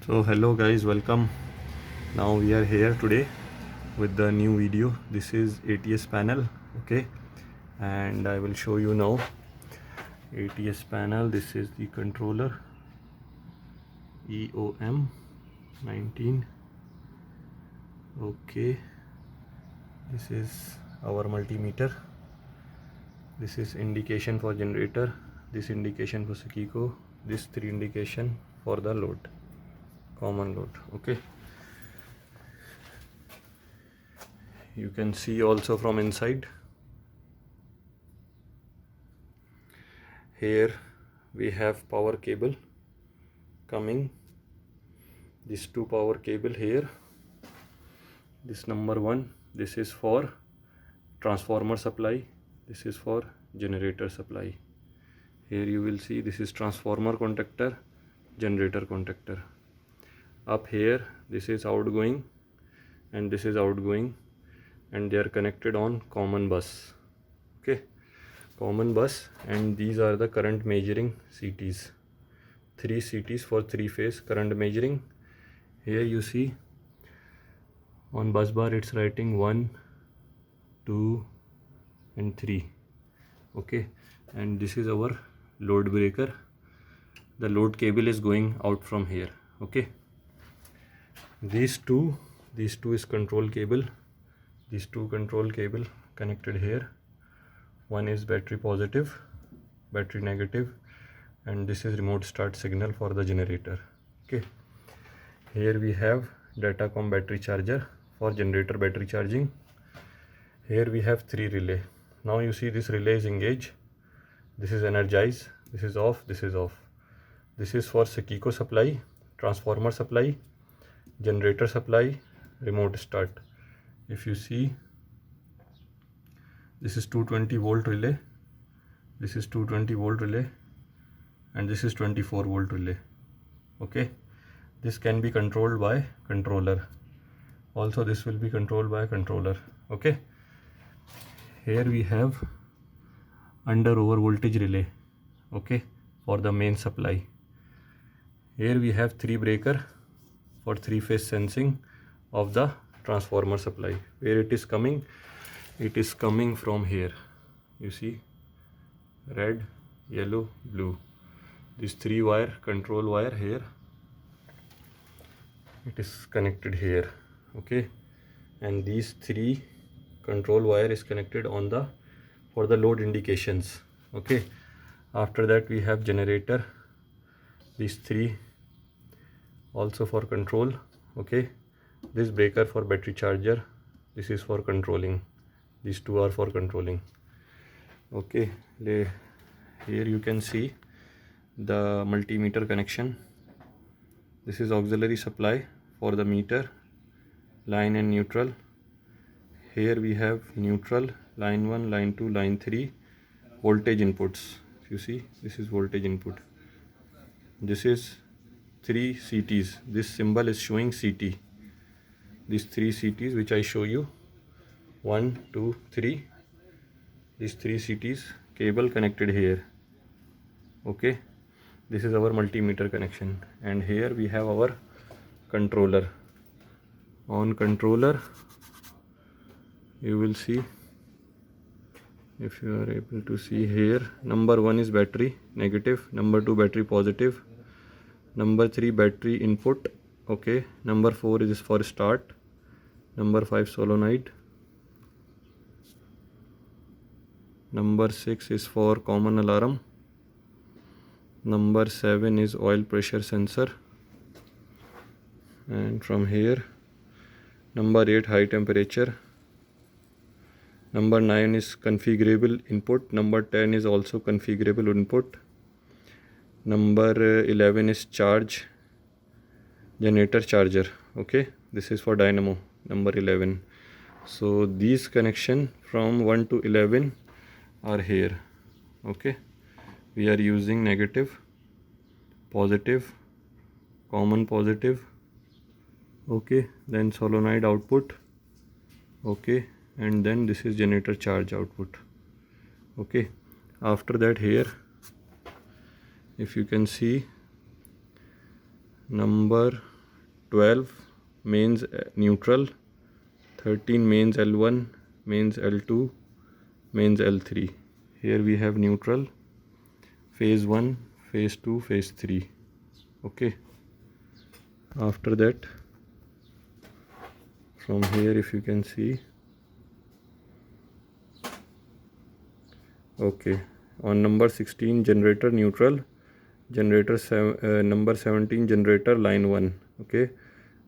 So hello guys, welcome. Now we are here today with the new video. This is ATS panel, okay, and I will show you now ATS panel. This is the controller EOM 19, okay. This is our multimeter. This is indication for generator, this indication for Sekiko, this 3 indication for the load, common load, okay. You can see also from inside. Here we have power cable coming, these 2 power cable here. This number 1, this is for transformer supply, this is for generator supply. Here you will see this is transformer contactor, generator contactor. Up here this is outgoing and this is outgoing, and they are connected on common bus, okay, common bus. And these are the current measuring CTs, 3 CTs for 3 phase current measuring. Here you see on bus bar it's writing 1, 2 and 3, okay. And this is our load breaker. The load cable is going out from here, okay. These two is control cable. These 2 control cable connected here. One is battery positive, battery negative, and this is remote start signal for the generator, okay. Here we have datacom battery charger for generator battery charging. Here we have 3 relay. Now you see this relay is engaged, this is energized, this is off, this is off. This is for Sekiko supply, transformer supply, generator supply, remote start. If you see, this is 220 volt relay, this is 220 volt relay, and this is 24 volt relay, okay. This can be controlled by controller. Also this will be controlled by controller, okay. Here we have under over voltage relay, okay, for the main supply. Here we have 3 breaker for 3 phase sensing of the transformer supply. Where it is coming? It is coming from here. You see, red, yellow, blue. This 3 wire control wire here. It is connected here, okay. And these 3 control wire is connected on the for the load indications, okay. After that we have generator. These 3 also for control, okay. This breaker for battery charger, this is for controlling, these 2 are for controlling, okay. Here you can see the multimeter connection. This is auxiliary supply for the meter, line and neutral. Here we have neutral, line 1, line 2, line 3, voltage inputs. If you see, this is voltage input. This is 3 CTs. This symbol is showing CT. These 3 CTs which I show you, 1, 2, 3. These 3 CTs cable connected here, okay. This is our multimeter connection, and here we have our controller. On controller you will see, if you are able to see here, number 1 is battery negative, number 2 battery positive, number 3 battery input, okay. Number 4 is for start, number 5 solenoid, number 6 is for common alarm, number 7 is oil pressure sensor, and from here number 8 high temperature, number 9 is configurable input, number 10 is also configurable input, number 11 is charge, generator charger, okay. This is for dynamo, number 11. So these connection from 1 to 11 are here, okay. We are using negative, positive, common positive, okay, then solenoid output, okay, and then this is generator charge output, okay. After that here if you can see number 12 mains neutral, 13 mains L1, mains L2, mains L3. Here we have neutral, phase 1, phase 2, phase 3. Okay, after that from here if you can see, okay, on number 16 generator neutral, generator number 17 generator line 1. Okay,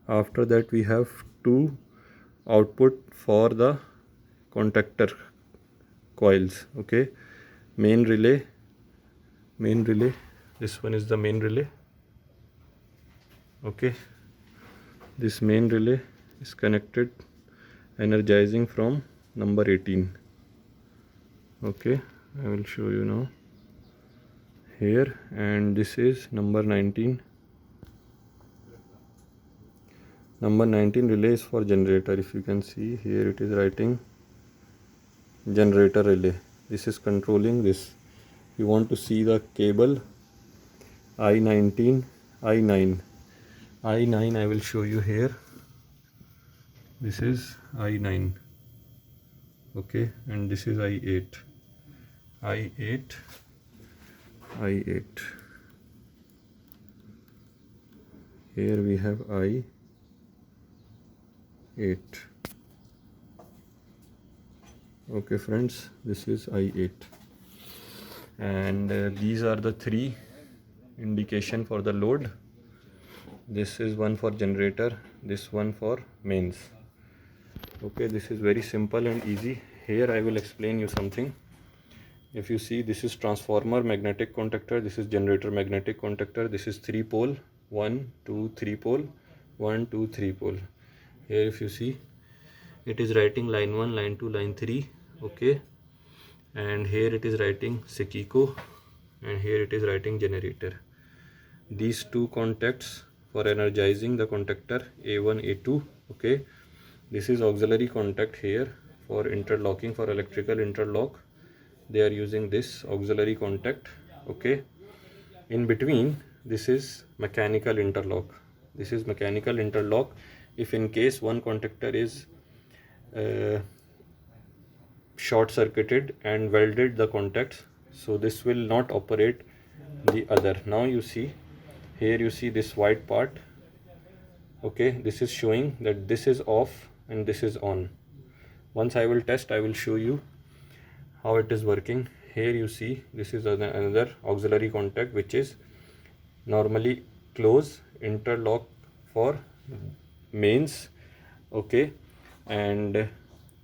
after that we have two output for the contactor coils. Okay, main relay, this one is the main relay. Okay, this main relay is connected, energizing from number 18. Okay, I will show you now here, and this is number 19. Number 19 relay is for generator. If you can see here, it is writing generator relay. This is controlling this. You want to see the cable I9, I will show you here. This is I9. Okay, and this is I8. Here we have I8. Okay friends, this is I8, and these are the three indication for the load. This is one for generator, this one for mains. Okay, this is very simple and easy. Here I will explain you something. If you see, this is transformer magnetic contactor, this is generator magnetic contactor, this is 3 pole, 1 2 3 pole, 1 2 3 pole. Here if you see, it is writing line 1, line 2, line 3. Okay, and here it is writing Sekiko, and here it is writing generator. These two contacts for energizing the contactor A1, A2. Okay, this is auxiliary contact here for interlocking, for electrical interlock. They are using this auxiliary contact. Okay, in between this is mechanical interlock. This is mechanical interlock. If in case one contactor is short circuited and welded the contacts, so this will not operate the other. Now you see here, you see this white part. Okay, this is showing that this is off and this is on. Once I will test, I will show you how it is working. Here you see, this is another auxiliary contact which is normally close interlock for mains. Okay, and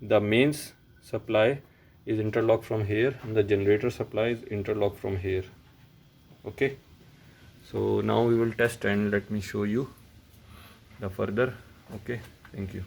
the mains supply is interlocked from here, and the generator supply is interlocked from here. Okay, so now we will test, and let me show you the further. Okay, thank you.